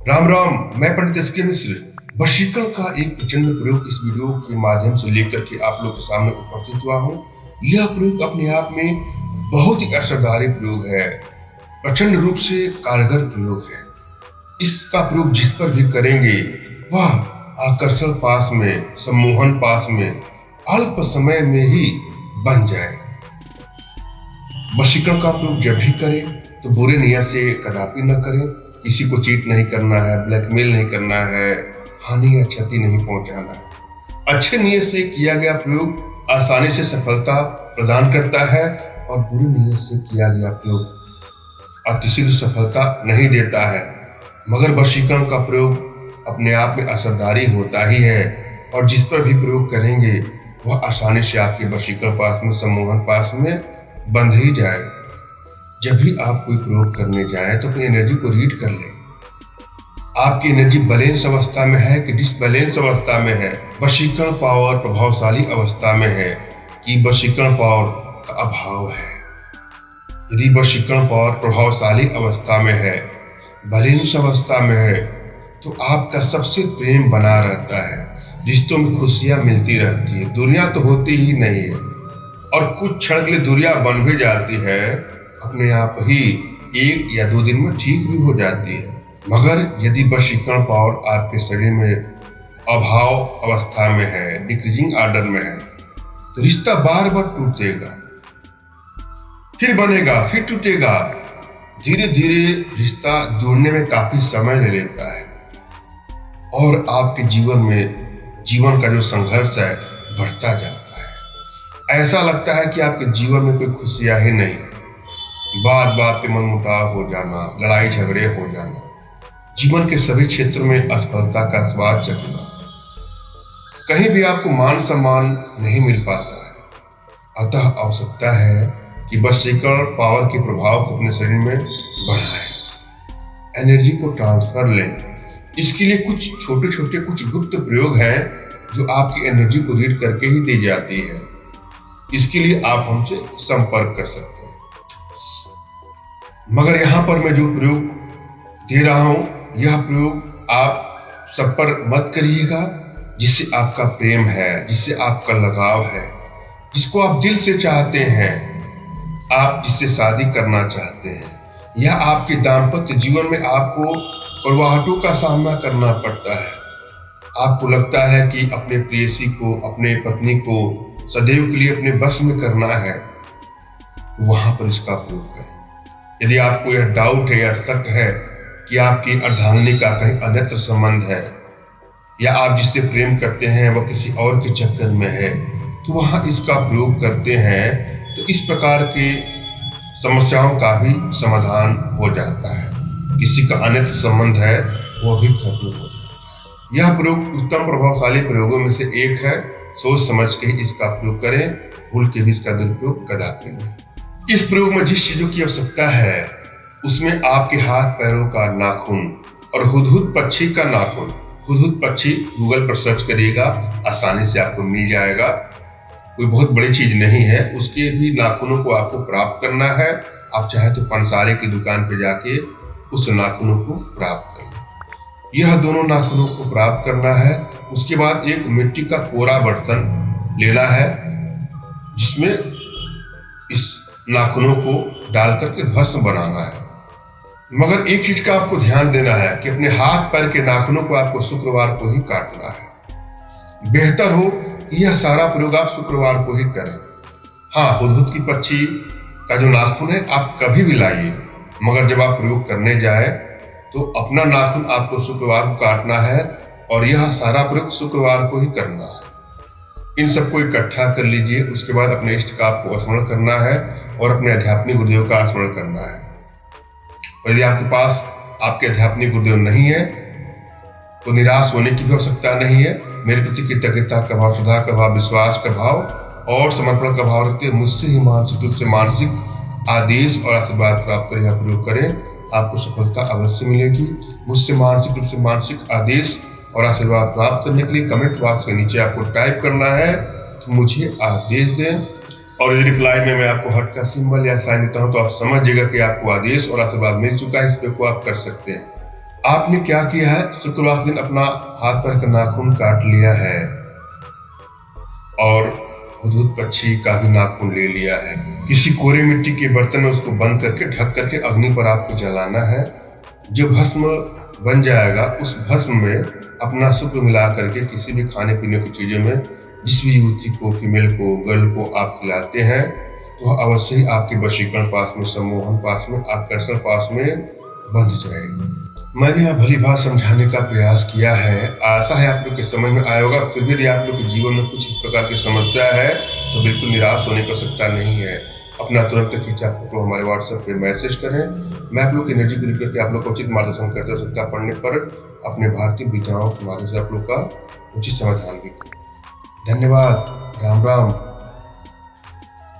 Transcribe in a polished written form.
राम राम। मैं पंडित एस.के. मिश्र वशीकरण का एक प्रचंड प्रयोग इस वीडियो के माध्यम से लेकर के आप लोग के सामने उपस्थित हुआ हूँ। यह प्रयोग अपने आप में बहुत ही असरदारी प्रयोग है, प्रचंड रूप से कारगर प्रयोग है। इसका प्रयोग जिस पर भी करेंगे वह आकर्षण पास में, सम्मोहन पास में अल्प समय में ही बन जाए। वशीकरण का प्रयोग जब भी करें तो बुरे नियत से कदापि न करें। किसी को चीट नहीं करना है, ब्लैकमेल नहीं करना है, हानि या क्षति नहीं पहुंचाना है। अच्छे नियत से किया गया प्रयोग आसानी से सफलता प्रदान करता है और बुरी नियत से किया गया प्रयोग अतिशीघ्र सफलता नहीं देता है। मगर वशीकरण का प्रयोग अपने आप में असरदारी होता ही है और जिस पर भी प्रयोग करेंगे वह आसानी से आपके वशीकरण पास में, सम्मोहन पास में बंध ही जाएगा। जब भी आप कोई प्रयोग करने जाएं तो अपनी एनर्जी को रीड कर लें। आपकी एनर्जी बैलेंस अवस्था में है कि डिसबैलेंस अवस्था में है, वशीकरण पावर प्रभावशाली अवस्था में है कि वशीकरण पावर का अभाव है। यदि वशीकरण पावर प्रभावशाली अवस्था में है, बैलेंस अवस्था में है, तो आपका सबसे प्रेम बना रहता है, रिश्तों में खुशियां मिलती रहती है, दुनिया तो होती ही नहीं है और कुछ क्षण के लिए दुनिया बन भी जाती है, अपने आप ही 1 या 2 दिन में ठीक भी हो जाती है। मगर यदि वशीकरण पावर आपके शरीर में अभाव अवस्था में है, डिक्रीजिंग ऑर्डर में है, तो रिश्ता बार बार टूटेगा, फिर बनेगा, फिर टूटेगा। धीरे धीरे रिश्ता जोड़ने में काफी समय ले लेता है और आपके जीवन का जो संघर्ष है बढ़ता जाता है। ऐसा लगता है कि आपके जीवन में कोई खुशियां ही नहीं है। बात बात पे मनमुटाव हो जाना, लड़ाई झगड़े हो जाना, जीवन के सभी क्षेत्रों में असफलता का स्वाद चखना, कहीं भी आपको मान सम्मान नहीं मिल पाता है। अतः आवश्यकता है कि वशीकरण पावर के प्रभाव को अपने शरीर में बढ़ाएं, एनर्जी को ट्रांसफर लें। इसके लिए कुछ छोटे छोटे कुछ गुप्त प्रयोग हैं जो आपकी एनर्जी को रीड करके ही दी जाती है। इसके लिए आप हमसे संपर्क कर सकते हैं। मगर यहाँ पर मैं जो प्रयोग दे रहा हूँ, यह प्रयोग आप सब पर मत करिएगा जिससे आपका प्रेम है, जिससे आपका लगाव है, जिसको आप दिल से चाहते हैं, आप जिससे शादी करना चाहते हैं, या आपके दाम्पत्य जीवन में आपको प्रवाहटों का सामना करना पड़ता है। आपको लगता है कि अपने प्रेयसी को, अपने पत्नी को सदैव के लिए अपने बस में करना है, तो वहां पर इसका प्रयोग करें। यदि आपको यह डाउट है या शक है कि आपकी अर्धांगिनी का कहीं अन्यत्र संबंध है या आप जिससे प्रेम करते हैं वह किसी और के चक्कर में है, तो वहां इसका प्रयोग करते हैं तो इस प्रकार की समस्याओं का भी समाधान हो जाता है। किसी का अन्यत्र संबंध है वह भी खत्म हो जाता है। यह प्रयोग उत्तम प्रभावशाली प्रयोगों में से एक है। सोच समझ के इसका प्रयोग करें, भूल के भी इसका दुरुपयोग कदापि नहीं। इस प्रयोग में जिस चीजों की आवश्यकता है उसमें आपके हाथ पैरों का नाखून और हुदहुद पक्षी का नाखून। हुदहुद पक्षी गूगल पर सर्च करिएगा, आसानी से आपको मिल जाएगा। कोई बहुत बड़ी चीज नहीं है। उसके भी नाखूनों को आपको प्राप्त करना है। आप चाहे तो पंसारे की दुकान पे जाके उस नाखूनों को प्राप्त कर लें। यह दोनों नाखूनों को प्राप्त करना है। उसके बाद एक मिट्टी का कोरा बर्तन लेना है जिसमें इस नाखूनों को डाल करके भस्म बनाना है। मगर एक चीज का आपको ध्यान देना है कि अपने हाथ पैर के नाखूनों को आपको शुक्रवार को ही काटना है। बेहतर हो कि यह सारा प्रयोग आप शुक्रवार को ही करें। हाँ, हुदहुद की पक्षी का जो नाखून है आप कभी भी लाइए, मगर जब आप प्रयोग करने जाए तो अपना नाखून आपको शुक्रवार को काटना है और यह सारा प्रयोग शुक्रवार को ही करना है। इन सबको इकट्ठा कर लीजिए। उसके बाद अपने इष्ट का आपको स्मरण करना है और अपने आध्यात्मिक गुरुदेव का स्मरण करना है। और यदि आपके पास आपके आध्यात्मिक गुरुदेव नहीं है तो निराश होने की भी आवश्यकता नहीं है। मेरे प्रति कृतज्ञता का भाव, श्रद्धा का भाव, विश्वास का भाव और समर्पण का भाव रखते मुझसे ही मानसिक रूप से मानसिक आदेश और आशीर्वाद प्राप्त करें या प्रयोग करें, आपको सफलता अवश्य मिलेगी। मुझसे मानसिक रूप से मानसिक आदेश और आशीर्वाद प्राप्त करने के लिए कमेंट बॉक्स के नीचे आपको टाइप करना है कि मुझे आदेश दें, और यदि रिप्लाई में मैं आपको हार्ट का सिंबल या साइन देता हूं तो आप समझ जाइएगा कि आपको आदेश और आशीर्वाद मिल चुका है। इस पे को आप कर सकते हैं। आपने क्या किया है, शुक्रवार के दिन अपना हाथ पैर का नाखून काट लिया है और हुदहुद पक्षी का भी नाखून ले लिया है। किसी कोरे मिट्टी के बर्तन में उसको बंद करके ढक करके अग्नि पर आपको जलाना है। जो भस्म बन जाएगा उस भस्म में अपना शुक्र मिला करके किसी भी खाने पीने की चीज़ों में जिस भी युवती को, फीमेल को, गर्ल को आप खिलाते हैं तो अवश्य ही आपके वशीकरण पास में, सम्मोहन पास में, आकर्षण पास में बंध जाएगी। मैंने यह भली बात समझाने का प्रयास किया है, आशा है आप लोग के समझ में आया होगा। फिर भी यदि आप लोग के जीवन में कुछ इस प्रकार की समस्या है तो बिल्कुल निराश होने की आवश्यकता नहीं है। अपना तुरंत खींचा फोटो हमारे व्हाट्सएप पे मैसेज करें। मैं आप लोग की एनर्जी को रीड करके आप लोग को उचित मार्गदर्शन करते हो सकता पढ़ने पर अपने भारतीय विद्याओं के माध्यम से आप लोग का उचित समाधान भी। धन्यवाद। राम राम।